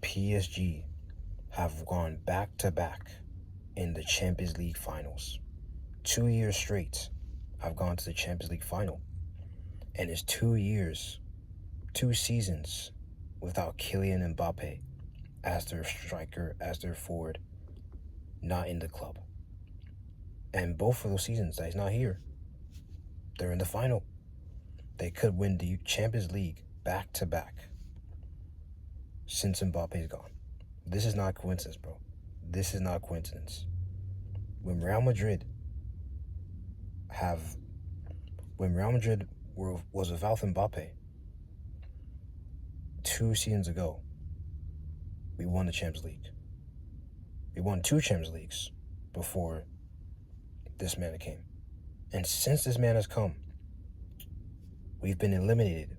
PSG have gone back to back in the Champions League finals. 2 years straight have gone to the Champions League final. And it's 2 years, 2 seasons without Kylian Mbappe as their striker, as their forward, not in the club. And both of those seasons that he's not here, they're in the final. They could win the Champions League back to back since Mbappe's gone. This is not coincidence, bro. This is not coincidence. When Real Madrid was without Mbappe 2 seasons ago, we won the Champions League. We won 2 Champions Leagues before this man came. And since this man has come, we've been eliminated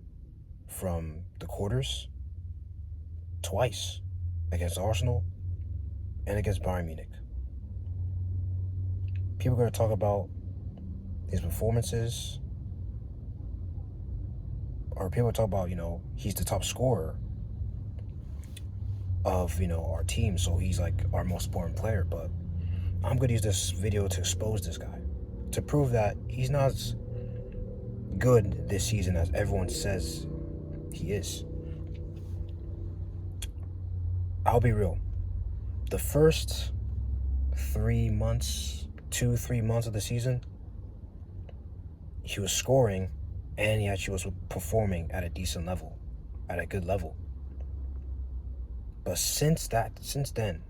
from the quarters twice, against Arsenal and against Bayern Munich. People are going to talk about his performances, or people talk about, he's the top scorer of, our team, so he's like our most important player. But I'm going to use this video to expose this guy, to prove that he's not as good this season as everyone says he is. I'll be real. The first 3 months of the season, he was scoring, and he actually was performing at a decent level, at a good level. But since then,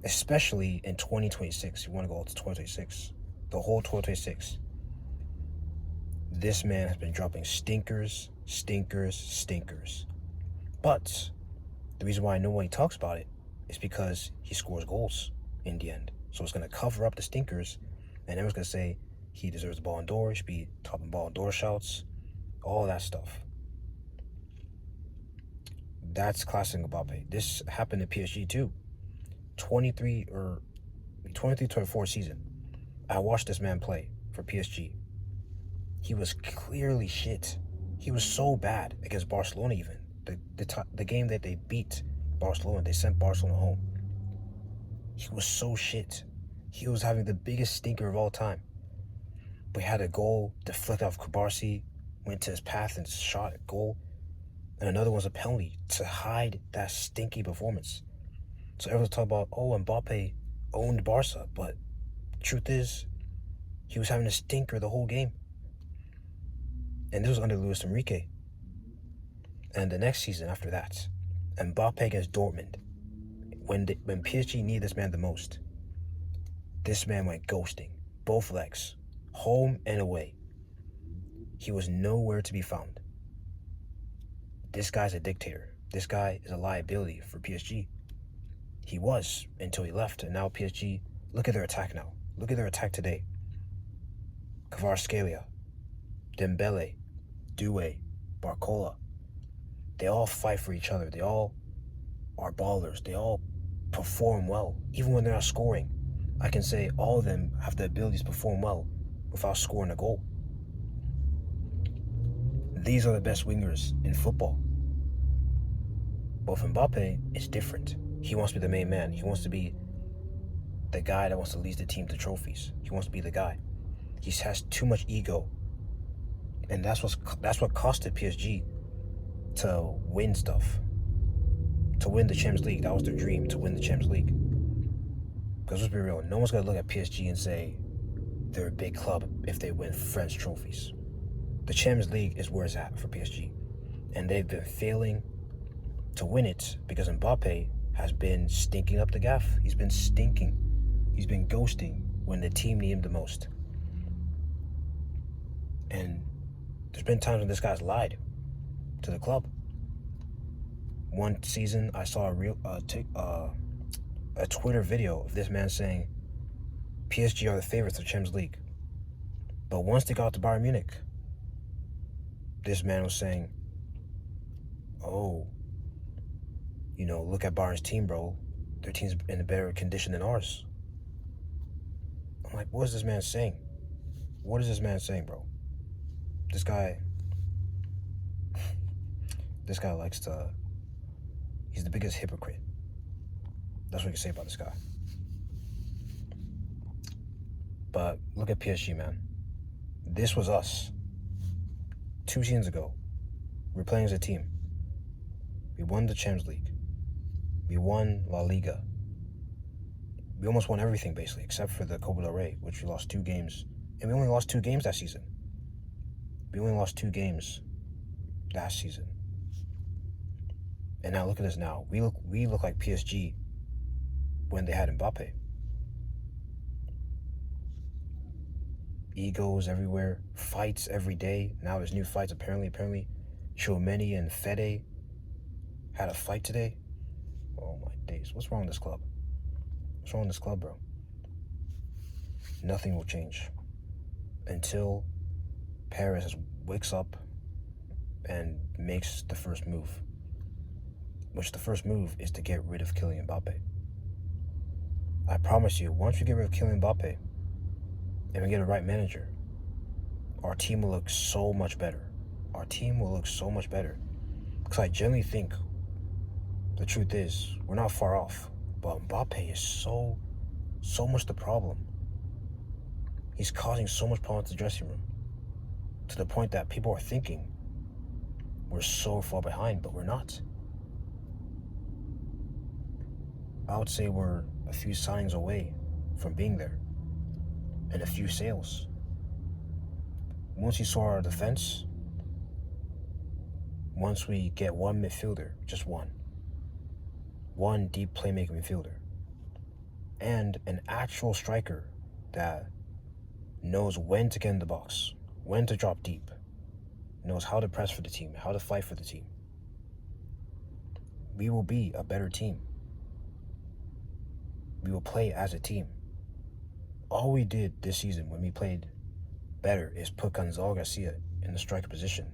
especially in 2026, you want to go to 2026, the whole 2026, this man has been dropping stinkers. But the reason why no one talks about it is because he scores goals in the end. So it's going to cover up the stinkers, and everyone's going to say he deserves the Ballon d'Or, he should be topping Ballon d'Or shouts, all that stuff. That's classic Mbappe. This happened to PSG too. 23-24 season. I watched this man play for PSG. He was clearly shit. He was so bad against Barcelona even. The game that they beat Barcelona, they sent Barcelona home. He was so shit. He was having the biggest stinker of all time. But he had a goal deflected off Kubarsi, went to his path and shot a goal. And another one's a penalty to hide that stinky performance. So everyone's talking about, Mbappe owned Barca. But truth is, he was having a stinker the whole game. And this was under Luis Enrique. And the next season after that, Mbappe against Dortmund, when PSG needed this man the most, this man went ghosting, both legs, home and away. He was nowhere to be found. This guy's a dictator. This guy is a liability for PSG. He was until he left, and now PSG, look at their attack now. Look at their attack today. Kvaratskhelia, Dembele, Doué, Barcola. They all fight for each other. They all are ballers. They all perform well, even when they're not scoring. I can say all of them have the ability to perform well without scoring a goal. These are the best wingers in football. But for Mbappe, it's different. He wants to be the main man. He wants to be the guy that wants to lead the team to trophies. He wants to be the guy. He has too much ego. And that's what costed PSG to win stuff. To win the Champions League. That was their dream, to win the Champions League. Because let's be real, no one's going to look at PSG and say they're a big club if they win French trophies. The Champions League is where it's at for PSG. And they've been failing to win it because Mbappe has been stinking up the gaff. He's been stinking. He's been ghosting when the team needed him the most. And there's been times when this guy's lied to the club. One season, I saw a Twitter video of this man saying PSG are the favorites of the Champions League. But once they got to Bayern Munich, this man was saying, look at Bayern's team, bro. Their team's in a better condition than ours. I'm like, what is this man saying? What is this man saying, bro? This guy likes to He's the biggest hypocrite. That's what you can say about this guy. But look at PSG, man. This was us 2 seasons ago. We're playing as a team. We won the Champions League. We won La Liga. We almost won everything, basically, except for the Copa del Rey, which we lost 2 games. And we only lost 2 games that season. We only lost 2 games last season. And now look at us now. We look like PSG when they had Mbappe. Egos everywhere, fights every day. Now there's new fights. Apparently, Tchouameni and Fede had a fight today. Oh my days! What's wrong with this club? What's wrong with this club, bro? Nothing will change until Paris wakes up and makes the first move. Which the first move is to get rid of Kylian Mbappe. I promise you, once we get rid of Kylian Mbappe and we get a right manager, our team will look so much better. Our team will look so much better. Because I genuinely think the truth is we're not far off. But Mbappe is so much the problem. He's causing so much problems in the dressing room. To the point that people are thinking we're so far behind, but we're not. I would say we're a few signings away from being there. And a few sales. Once you saw our defense, once we get one midfielder, just one deep playmaking midfielder, and an actual striker that knows when to get in the box, when to drop deep, knows how to press for the team, how to fight for the team, we will be a better team. We will play as a team. All we did this season when we played better is put Gonzalo Garcia in the striker position.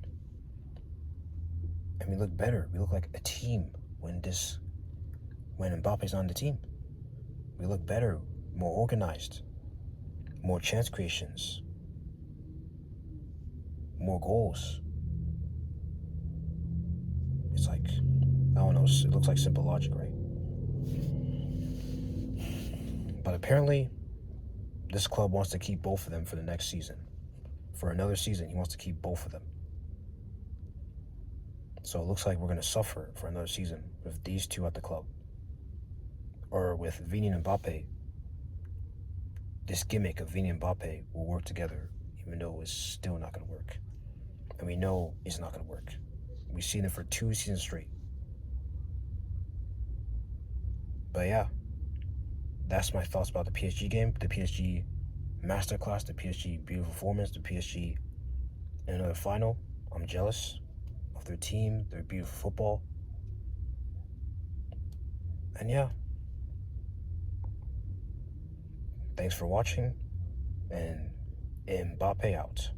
And we look better. We look like a team when Mbappe's on the team. We look better, more organized, more chance creations, more goals. It's like, I don't know, it looks like simple logic, right? But apparently, this club wants to keep both of them for the next season. For another season, he wants to keep both of them. So it looks like we're going to suffer for another season with these two at the club. Or with Vini and Mbappe. This gimmick of Vini and Mbappe will work together, even though it's still not going to work. And we know it's not going to work. We've seen it for 2 seasons straight. But yeah, that's my thoughts about the PSG game, the PSG masterclass, the PSG beautiful performance, the PSG in another final. I'm jealous of their team, their beautiful football. And yeah, thanks for watching, and Mbappe out.